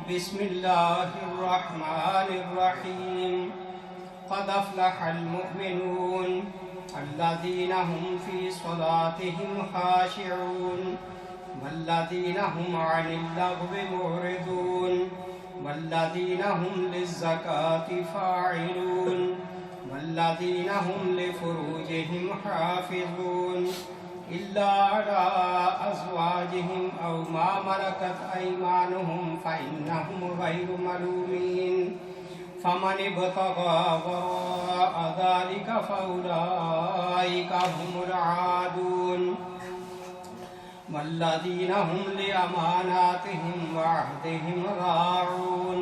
بسم الله الرحمن الرحيم قد أفلح المؤمنون الذين هم في صلاتهم خاشعون والذين هم عن اللغو معرضون والذين هم للزكاة فاعلون والذين هم لفروجهم حافظون إلا على أزواجهم أو ما ملكت أيمانهم فإنهم غير ملومين فمن ابتغى وراء ذلك فأولئك هم العادون والذين هم لأماناتهم وعهدهم راعون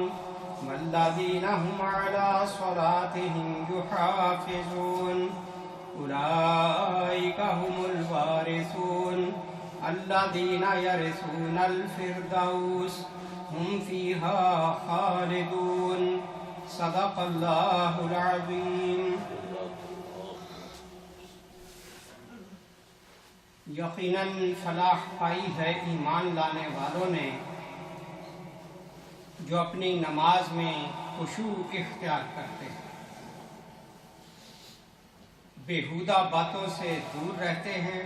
والذين هم على صلاتهم يحافظون أولئك هم الوارثون الذين يرثون الفردوس هم فيها خالدون صدق اللہ العظیم۔ یقیناً فلاح پائی ہے ایمان لانے والوں نے جو اپنی نماز میں خشوع اختیار کرتے ہیں، بیہودہ باتوں سے دور رہتے ہیں،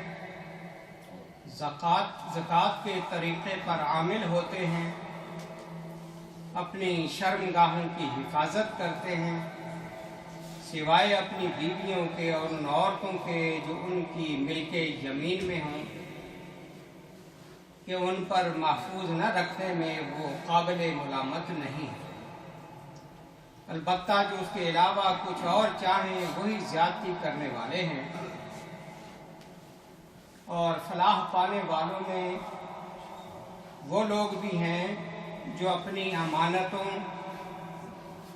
زکوٰۃ کے طریقے پر عامل ہوتے ہیں، اپنی شرمگاہوں کی حفاظت کرتے ہیں، سوائے اپنی بیویوں کے اور ان عورتوں کے جو ان کی ملک یمین میں ہوں کہ ان پر محفوظ نہ رکھنے میں وہ قابل ملامت نہیں ہے۔ البتہ جو اس کے علاوہ کچھ اور چاہیں وہی زیادتی کرنے والے ہیں۔ اور فلاح پانے والوں میں وہ لوگ بھی ہیں جو اپنی امانتوں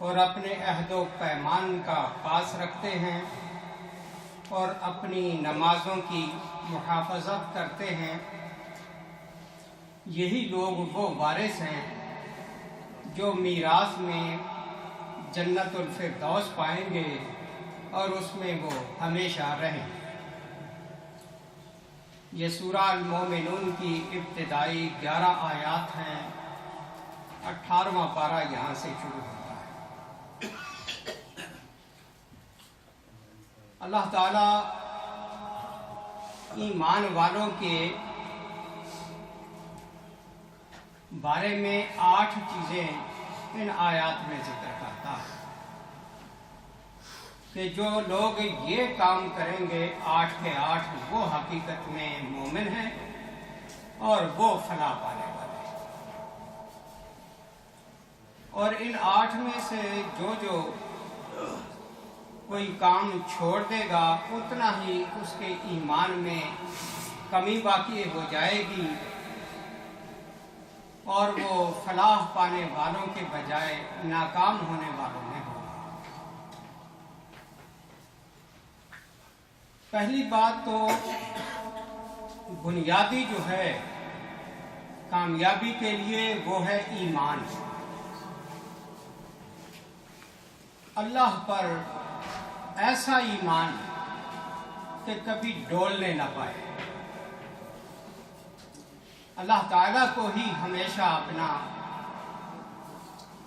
اور اپنے عہد و پیمان کا پاس رکھتے ہیں اور اپنی نمازوں کی محافظت کرتے ہیں۔ یہی لوگ وہ وارث ہیں جو میراث میں جنت الفردوس پائیں گے اور اس میں وہ ہمیشہ رہیں۔ یہ سورہ المومنون کی ابتدائی 11 آیات ہیں، 18واں پارہ یہاں سے شروع ہوتا ہے۔ اللہ تعالیٰ ایمان والوں کے بارے میں 8 چیزیں ان آیات میں ذکر کرتا ہے کہ جو لوگ یہ کام کریں گے 8 کے 8 وہ حقیقت میں مومن ہیں اور وہ فلاح پانے والے ہیں۔ اور ان 8 میں سے جو کوئی کام چھوڑ دے گا اتنا ہی اس کے ایمان میں کمی باقی ہو جائے گی اور وہ فلاح پانے والوں کے بجائے ناکام ہونے والوں میں ہوگا۔ پہلی بات تو بنیادی جو ہے کامیابی کے لیے وہ ہے ایمان۔ اللہ پر ایسا ایمان کہ کبھی ڈولنے نہ پائے، اللہ تعالیٰ کو ہی ہمیشہ اپنا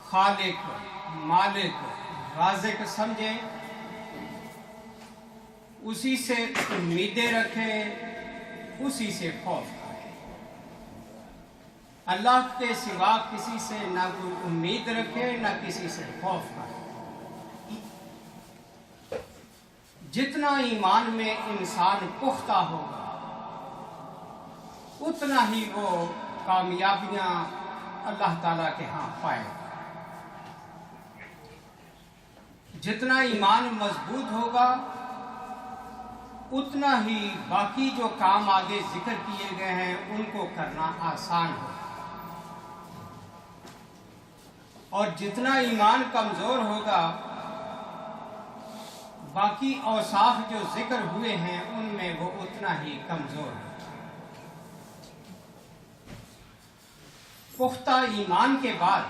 خالق، مالک، رازق سمجھے، اسی سے امیدیں رکھے، اسی سے خوف کرے۔ اللہ کے سوا کسی سے نہ کوئی امید رکھے نہ کسی سے خوف کرے۔ جتنا ایمان میں انسان پختہ ہوگا اتنا ہی وہ کامیابیاں اللہ تعالیٰ کے ہاں پائے گا۔ جتنا ایمان مضبوط ہوگا اتنا ہی باقی جو کام آگے ذکر کیے گئے ہیں ان کو کرنا آسان ہوگا، اور جتنا ایمان کمزور ہوگا باقی اوصاف جو ذکر ہوئے ہیں ان میں وہ اتنا ہی کمزور ہے۔ پختہ ایمان کے بعد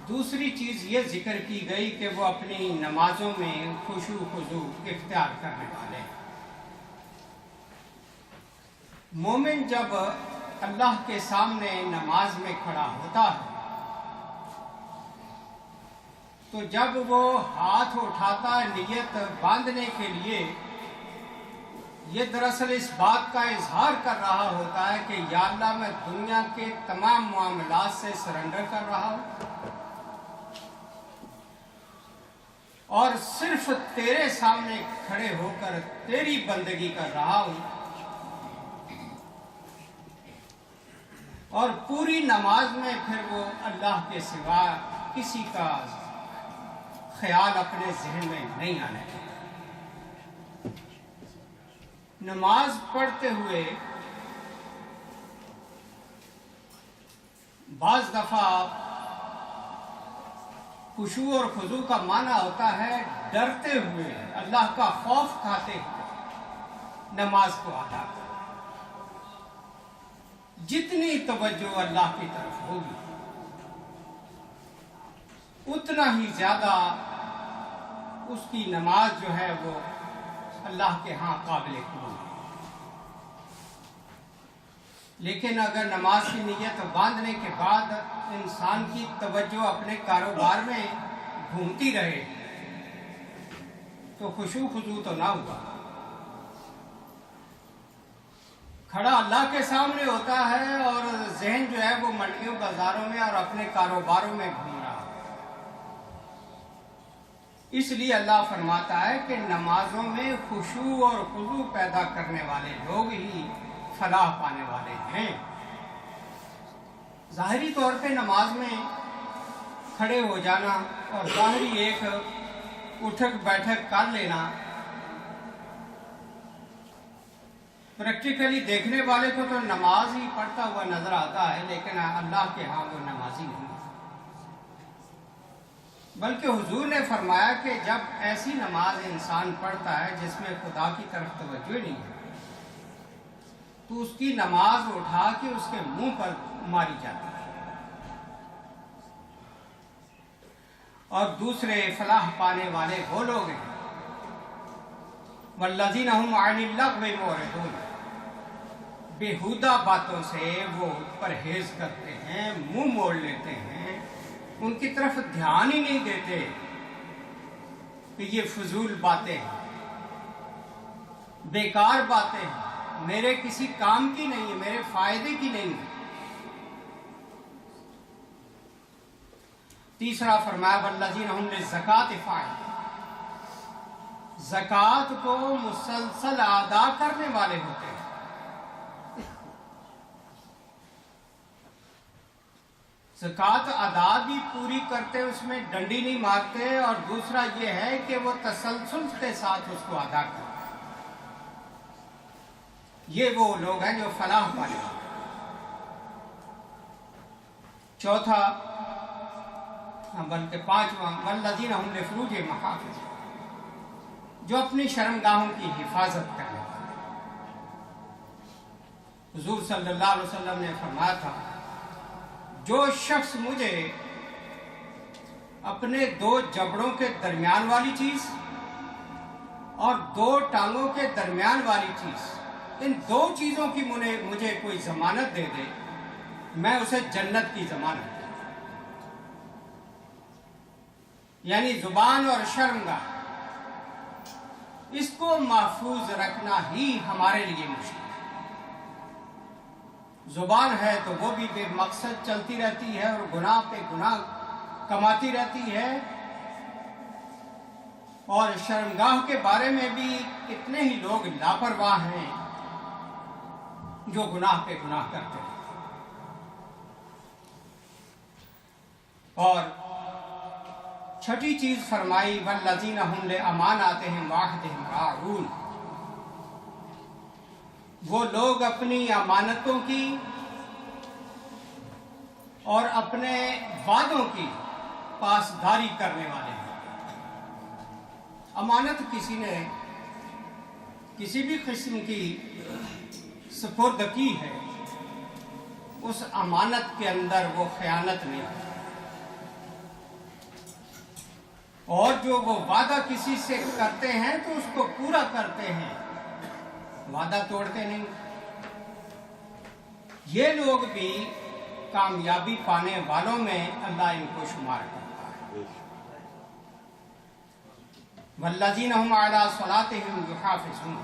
دوسری چیز یہ ذکر کی گئی کہ وہ اپنی نمازوں میں خشوع خضوع اختیار کرنے والے ہیں۔ مومن جب اللہ کے سامنے نماز میں کھڑا ہوتا ہے تو جب وہ ہاتھ اٹھاتا ہے نیت باندھنے کے لیے، یہ دراصل اس بات کا اظہار کر رہا ہوتا ہے کہ یا اللہ میں دنیا کے تمام معاملات سے سرنڈر کر رہا ہوں اور صرف تیرے سامنے کھڑے ہو کر تیری بندگی کر رہا ہوں، اور پوری نماز میں پھر وہ اللہ کے سوا کسی کا خیال اپنے ذہن میں نہیں آنے دیتا۔ نماز پڑھتے ہوئے بعض دفعہ خشوع اور خضوع کا معنی ہوتا ہے ڈرتے ہوئے، اللہ کا خوف کھاتے ہوئے نماز کو ادا کرنا۔ جتنی توجہ اللہ کی طرف ہوگی اتنا ہی زیادہ اس کی نماز جو ہے وہ اللہ کے ہاں قابل قبول ہے۔ لیکن اگر نماز کی نیت باندھنے کے بعد انسان کی توجہ اپنے کاروبار میں گھومتی رہے تو خشوع خضوع تو نہ ہوا، کھڑا اللہ کے سامنے ہوتا ہے اور ذہن جو ہے وہ منڈیوں بازاروں میں اور اپنے کاروباروں میں گھوم رہا ہے۔ اس لیے اللہ فرماتا ہے کہ نمازوں میں خشوع اور خضوع پیدا کرنے والے لوگ ہی فلاح پانے والے ہیں۔ ظاہری طور پہ نماز میں کھڑے ہو جانا اور ظاہری ایک اٹھک بیٹھک کر لینا پریکٹیکلی دیکھنے والے کو تو نماز ہی پڑھتا ہوا نظر آتا ہے، لیکن اللہ کے ہاں وہ نمازی نہیں، بلکہ حضور نے فرمایا کہ جب ایسی نماز انسان پڑھتا ہے جس میں خدا کی طرف توجہ نہیں ہے تو اس کی نماز اٹھا کے اس کے منہ پر ماری جاتی ہے۔ اور دوسرے فلاح پانے والے وہ لوگ ہیں والذین هم عن اللغو معرضون، بیہودہ باتوں سے وہ پرہیز کرتے ہیں، منہ موڑ لیتے ہیں، ان کی طرف دھیان ہی نہیں دیتے کہ یہ فضول باتیں ہیں، بیکار باتیں ہیں، میرے کسی کام کی نہیں ہے، میرے فائدے کی نہیں ہے۔ تیسرا فرمایا والذین هم للزکاۃ فاعلون، زکوٰۃ کو مسلسل ادا کرنے والے ہوتے ہیں۔ زکوٰۃ ادا بھی پوری کرتے، اس میں ڈنڈی نہیں مارتے، اور دوسرا یہ ہے کہ وہ تسلسل کے ساتھ اس کو ادا کرتے ہیں۔ یہ وہ لوگ ہیں جو فلاح پانے والے۔ چوتھا بلکہ پانچواں والذین هم لفروجہم حافظون، جو اپنی شرمگاہوں کی حفاظت کرنے والے۔ حضور صلی اللہ علیہ وسلم نے فرمایا تھا جو شخص مجھے اپنے دو جبڑوں کے درمیان والی چیز اور دو ٹانگوں کے درمیان والی چیز، ان دو چیزوں کی مجھے کوئی ضمانت دے دے، میں اسے جنت کی ضمانت دے دوں۔ یعنی زبان اور شرمگاہ، اس کو محفوظ رکھنا ہی ہمارے لیے مشکل ہے۔ زبان ہے تو وہ بھی بے مقصد چلتی رہتی ہے اور گناہ پہ گناہ کماتی رہتی ہے، اور شرمگاہ کے بارے میں بھی کتنے ہی لوگ لاپرواہ ہیں جو گناہ پہ گناہ کرتے ہیں۔ اور چھٹی چیز فرمائی والذین هم لاماناتہم وعہدہم راعون، وہ لوگ اپنی امانتوں کی اور اپنے وعدوں کی پاسداری کرنے والے ہیں۔ امانت کسی نے کسی بھی قسم کی سپرد کی ہے، اس امانت کے اندر وہ خیانت نہیں ہوتی، اور جو وہ وعدہ کسی سے کرتے ہیں تو اس کو پورا کرتے ہیں، وعدہ توڑتے نہیں۔ یہ لوگ بھی کامیابی پانے والوں میں اللہ ان کو شمار کرتا ہے۔ والذین هم علی صلاتهم یحافظون،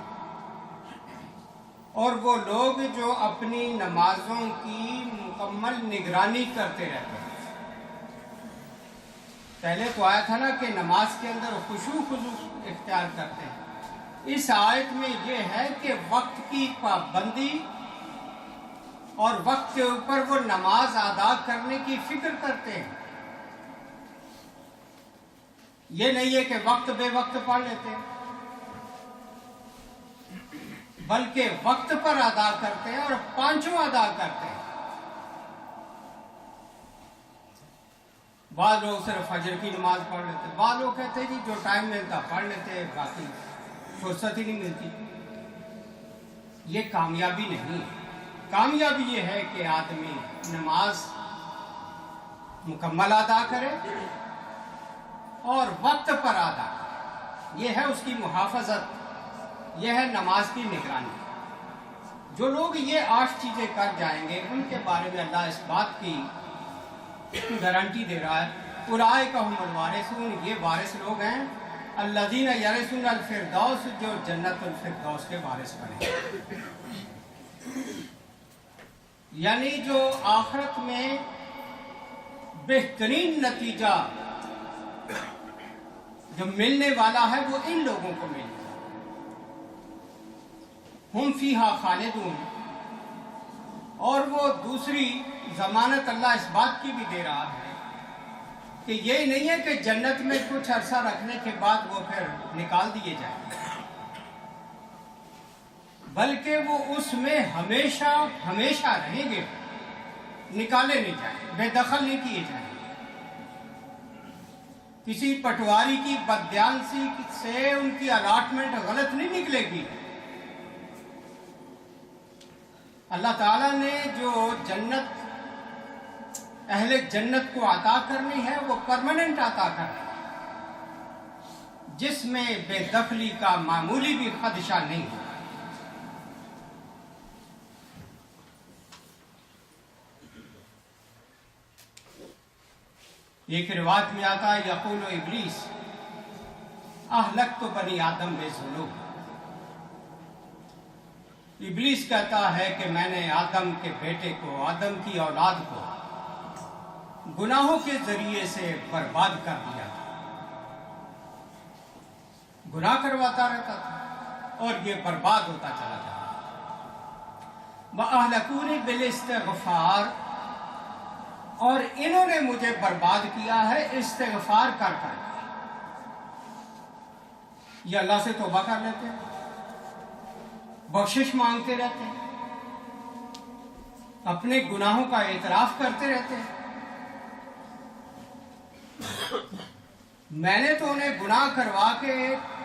اور وہ لوگ جو اپنی نمازوں کی مکمل نگرانی کرتے رہتے ہیں۔ پہلے تو آیا تھا نا کہ نماز کے اندر خشوع اختیار کرتے ہیں، اس آیت میں یہ ہے کہ وقت کی پابندی اور وقت کے اوپر وہ نماز ادا کرنے کی فکر کرتے ہیں۔ یہ نہیں ہے کہ وقت بے وقت پڑھ لیتے، بلکہ وقت پر ادا کرتے ہیں اور پانچوں ادا کرتے ہیں۔ بعض لوگ صرف فجر کی نماز پڑھ لیتے، بعض لوگ کہتے ہیں جی جو ٹائم ملتا پڑھ لیتے، باقی فرصت ہی نہیں ملتی۔ یہ کامیابی نہیں ہے۔ کامیابی یہ ہے کہ آدمی نماز مکمل ادا کرے اور وقت پر ادا کرے، یہ ہے اس کی محافظت، یہ ہے نماز کی نگرانی۔ جو لوگ یہ 8 چیزیں کر جائیں گے ان کے بارے میں اللہ اس بات کی گارنٹی دے رہا ہے، اولئک ھم الوارثون، یہ وارث لوگ ہیں، الذین یرثون الفردوس، جو جنت الفردوس کے وارث بنے، یعنی جو آخرت میں بہترین نتیجہ جو ملنے والا ہے وہ ان لوگوں کو ملے گا۔ ہم فیہا خالدون، اور وہ دوسری ضمانت اللہ اس بات کی بھی دے رہا ہے کہ یہ نہیں ہے کہ جنت میں کچھ عرصہ رکھنے کے بعد وہ پھر نکال دیے جائیں، بلکہ وہ اس میں ہمیشہ ہمیشہ رہیں گے، نکالے نہیں جائیں، بے دخل نہیں کیے جائیں۔ کسی پٹواری کی بددیانتی سے ان کی الاٹمنٹ غلط نہیں نکلے گی۔ اللہ تعالیٰ نے جو جنت اہل جنت کو عطا کرنی ہے وہ پرماننٹ عطا کرنی ہے، جس میں بے دخلی کا معمولی بھی خدشہ نہیں ہے۔ ایک روایت میں آتا ہے یقول ابلیس اہلکت بنی آدم بظلم، ابلیس کہتا ہے کہ میں نے آدم کے بیٹے کو، آدم کی اولاد کو گناہوں کے ذریعے سے برباد کر دیا تھا، گناہ کرواتا رہتا تھا اور یہ برباد ہوتا چلا جاتا تھا۔ وَأَهْلَكُونِي بِالْإِسْتِغْفَارِ، اور انہوں نے مجھے برباد کیا ہے استغفار کر کر۔ یہ اللہ سے توبہ کر لیتے ہیں، بخشش مانگتے رہتے ہیں، اپنے گناہوں کا اعتراف کرتے رہتے ہیں۔ میں نے تو انہیں گناہ کروا کے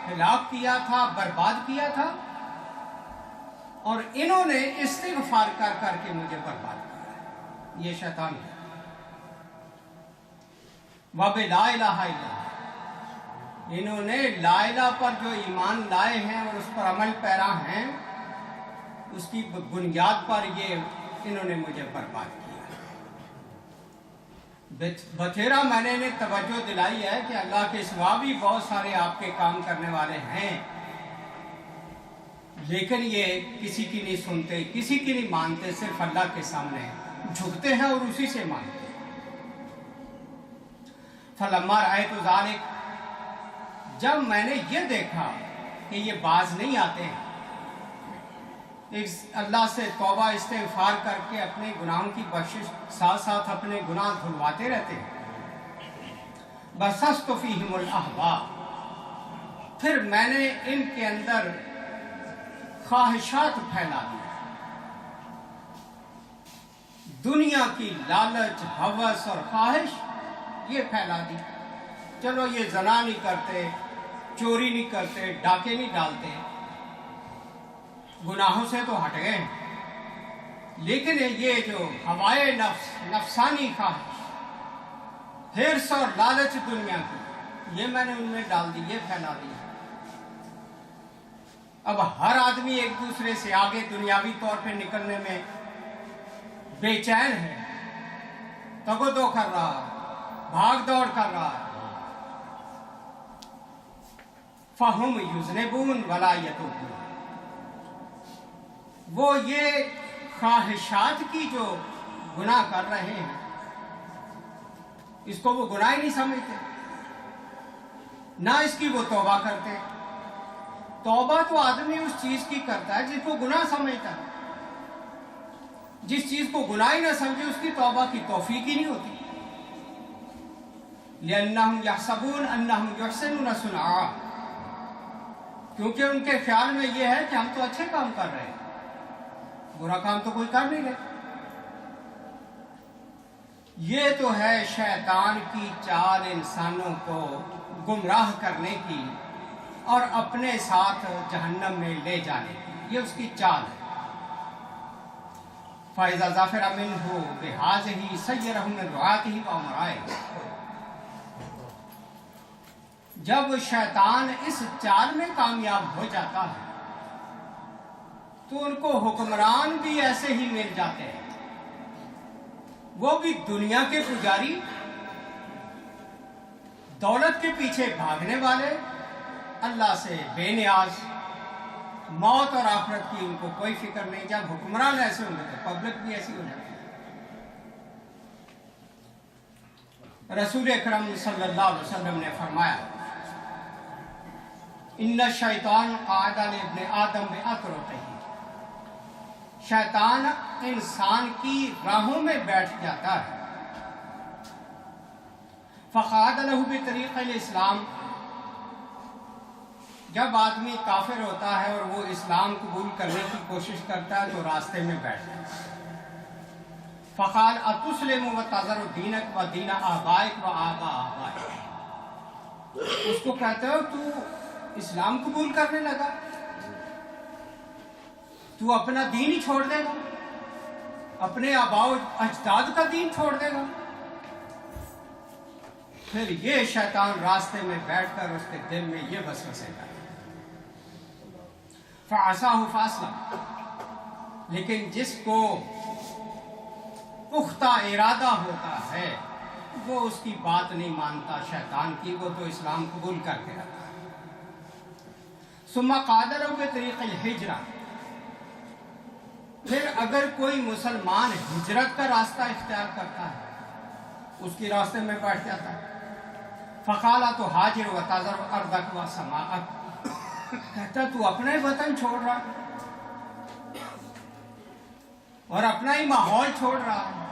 ہلاک کیا تھا، برباد کیا تھا، اور انہوں نے استغفار کر کر کے مجھے برباد کیا۔ یہ شیطان ہے۔ وَبِلَا إِلَٰهَ إِلَّا اللَّهُ، انہوں نے لا الہ پر جو ایمان لائے ہیں اور اس پر عمل پیرا ہیں، اس کی بنیاد پر یہ انہوں نے مجھے برباد کیا۔ بتھیرا میں نے انہیں توجہ دلائی ہے کہ اللہ کے سوا بھی بہت سارے آپ کے کام کرنے والے ہیں، لیکن یہ کسی کی نہیں سنتے، کسی کی نہیں مانتے، صرف اللہ کے سامنے جھکتے ہیں اور اسی سے مانتے ہیں۔ فَلَمَّا رَأَيْتُ ذَلِكَ، جب میں نے یہ دیکھا کہ یہ باز نہیں آتے ہیں، اللہ سے توبہ استغفار کر کے اپنے گناہوں کی بخشش ساتھ ساتھ اپنے گناہ دھلواتے رہتے ہیں، بَثَثْتُ فِيهِمُ الْأَهْوَاءَ، پھر میں نے ان کے اندر خواہشات پھیلا دی، دنیا کی لالچ، ہوس اور خواہش یہ پھیلا دی۔ چلو یہ زنا نہیں کرتے، چوری نہیں کرتے، ڈاکے نہیں ڈالتے، گناہوں سے تو ہٹ گئے، لیکن یہ جو ہوائے نفس، نفسانی خواہش، حرص اور لالچ دنیا کی، یہ میں نے ان میں ڈال دی، یہ پھیلا دی۔ اب ہر آدمی ایک دوسرے سے آگے دنیاوی طور پہ نکلنے میں بے چین ہے، تگو کر رہا ہے، بھاگ دوڑ کر رہا ہے. فَهُمْ يُذْنِبُونَ وَلَا يَتُوبُونَ. وہ یہ خواہشات کی جو گناہ کر رہے ہیں اس کو وہ گناہ ہی نہیں سمجھتے، نہ اس کی وہ توبہ کرتے. توبہ تو آدمی اس چیز کی کرتا ہے جس کو گناہ سمجھتا ہے. جس چیز کو گناہ ہی نہ سمجھے اس کی توبہ کی توفیق ہی نہیں ہوتی. لِأَنَّهُمْ يَحْسَبُونَ أَنَّهُمْ يُحْسِنُونَ صُنْعًا. کیونکہ ان کے خیال میں یہ ہے کہ ہم تو اچھے کام کر رہے ہیں، برا کام تو کوئی کر نہیں رہے. یہ تو ہے شیطان کی چال انسانوں کو گمراہ کرنے کی اور اپنے ساتھ جہنم میں لے جانے کی. یہ اس کی چال ہے. فَإِذَا ظَفِرَ مِنْهُ بِهَٰذِهِ سَيَّرَهُ مِنْ رُعَاتِهِ وَأُمَرَائِهِ. جب شیطان اس چال میں کامیاب ہو جاتا ہے تو ان کو حکمران بھی ایسے ہی مل جاتے ہیں، وہ بھی دنیا کے پجاری، دولت کے پیچھے بھاگنے والے، اللہ سے بے نیاز، موت اور آخرت کی ان کو کوئی فکر نہیں. جب حکمران ایسے ہوں گے تو پبلک بھی ایسی ہو جاتی ہے. رسول اکرم صلی اللہ علیہ وسلم نے فرمایا ان الشیطان قاعد لابن آدم بأطرقہ. شیطان انسان کی راہوں میں بیٹھ جاتا ہے. فقعد له بطریق الاسلام. جب آدمی کافر ہوتا ہے اور وہ اسلام قبول کرنے کی کوشش کرتا ہے تو راستے میں بیٹھ جاتا ہے. فقال اتسلم وتذر دینک ودین آبائک وآباء آبائک. اس کو کہتے ہو تو اسلام قبول کرنے لگا، تو اپنا دین ہی چھوڑ دے گا، اپنے آباء و اجداد کا دین چھوڑ دے گا. پھر یہ شیطان راستے میں بیٹھ کر اس کے دل میں یہ وسوسے ڈالے. فعصاہ فاصلہ. لیکن جس کو پختہ ارادہ ہوتا ہے وہ اس کی بات نہیں مانتا شیطان کی، وہ تو اسلام قبول کر کے رہتا ہے. ثم قعد له بطریق الہجرہ. پھر اگر کوئی مسلمان ہجرت کا راستہ اختیار کرتا ہے اس کی راستے میں بیٹھ جاتا ہے. فقال تہاجر وتذر ارضک وسماءک. کہتا تو اپنا ہی وطن چھوڑ رہا اور اپنا ہی ماحول چھوڑ رہا ہے.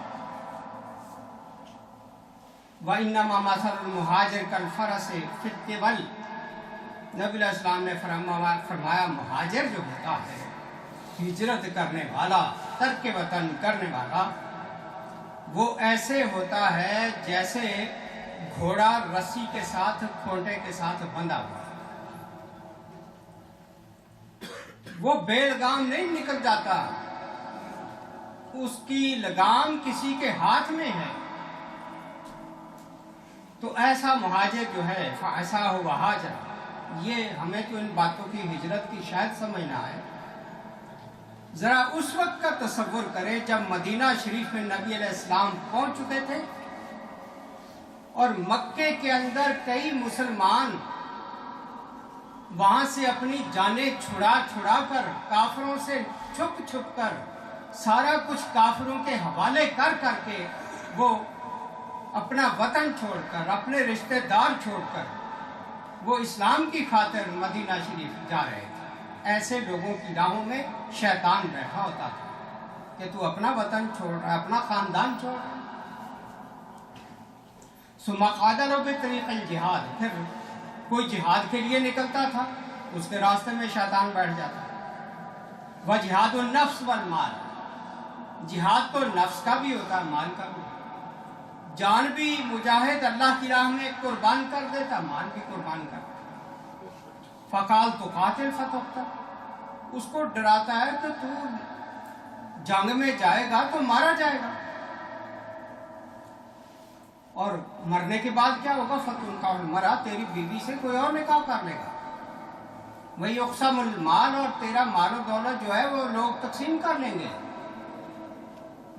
وَإِنَّمَا مَثَلُ الْمُهَاجِرِ كَالْفَرَسِ فِي الطِّوَلِ. نبی علیہ السلام نے فرمایا مہاجر جو ہوتا ہے، ہجرت کرنے والا، ترک وطن کرنے والا، وہ ایسے ہوتا ہے جیسے گھوڑا رسی کے ساتھ کھونٹے کے ساتھ بندھا ہوا. وہ بیل گام نہیں نکل جاتا، اس کی لگام کسی کے ہاتھ میں ہے. تو ایسا مہاجر جو ہے فَعَصَاهُ وَهَاجَرَ. یہ ہمیں تو ان باتوں کی ہجرت کی شاید سمجھنا ہے. ذرا اس وقت کا تصور کریں جب مدینہ شریف میں نبی علیہ السلام پہنچ چکے تھے اور مکے کے اندر کئی مسلمان وہاں سے اپنی جانیں چھڑا چھڑا کر، کافروں سے چھپ چھپ کر، سارا کچھ کافروں کے حوالے کر کر کے وہ اپنا وطن چھوڑ کر، اپنے رشتہ دار چھوڑ کر وہ اسلام کی خاطر مدینہ شریف جا رہے تھے. ایسے لوگوں کی راہوں میں شیطان بیٹھا ہوتا تھا کہ تو اپنا وطن چھوڑ رہا ہے، اپنا خاندان چھوڑ رہا ہے. ثم قعد له بطریق الجہاد. پھر کوئی جہاد کے لیے نکلتا تھا، اس کے راستے میں شیطان بیٹھ جاتا. وجہاد النفس والمال. جہاد تو نفس کا بھی ہوتا ہے، مال کا بھی. جان بھی مجاہد اللہ کی راہ میں قربان کر دیتا، مال بھی قربان کرتا. فقال تقاتل فتقتل. اس کو ڈراتا ہے کہ تو جنگ میں جائے گا تو مارا جائے گا، اور مرنے کے بعد کیا ہوگا؟ فتنکح المرأة. تیری بیوی سے کوئی اور نکاح کر لے گا. وہی یقسم المال. اور تیرا مال و دولت جو ہے وہ لوگ تقسیم کر لیں گے.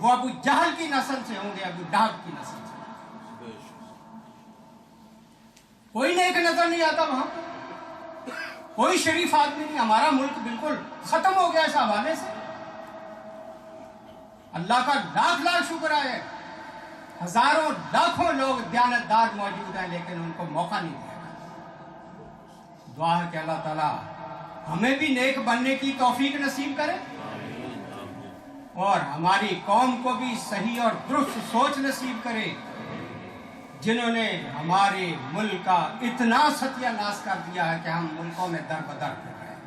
وہ ابو جہل کی نسل سے ہوں گے، ابو لہب کی نسل سے۔ کوئی نیک نظر نہیں آتا وہاں، کوئی شریف آدمی نہیں۔ ہمارا ملک بالکل ختم ہو گیا اس حوالے سے۔ اللہ کا لاکھ لاکھ شکر ہے، ہزاروں لاکھوں لوگ دیانتدار موجود ہیں، لیکن ان کو موقع نہیں دیا۔ دعا ہے کہ اللہ تعالیٰ ہمیں بھی نیک بننے کی توفیق نصیب کرے، اور ہماری قوم کو بھی صحیح اور درست سوچ نصیب کرے، جنہوں نے ہمارے ملک کا اتنا ستیہ ناش کر دیا ہے کہ ہم ملکوں میں در بدر کر رہے ہیں۔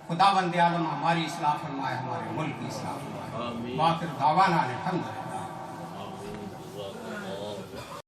خداوند عالم ہماری اصلاح فرمائے، ہمارے ملک کی اصلاح فرمائے۔ باقر دعوانا الحمدللہ۔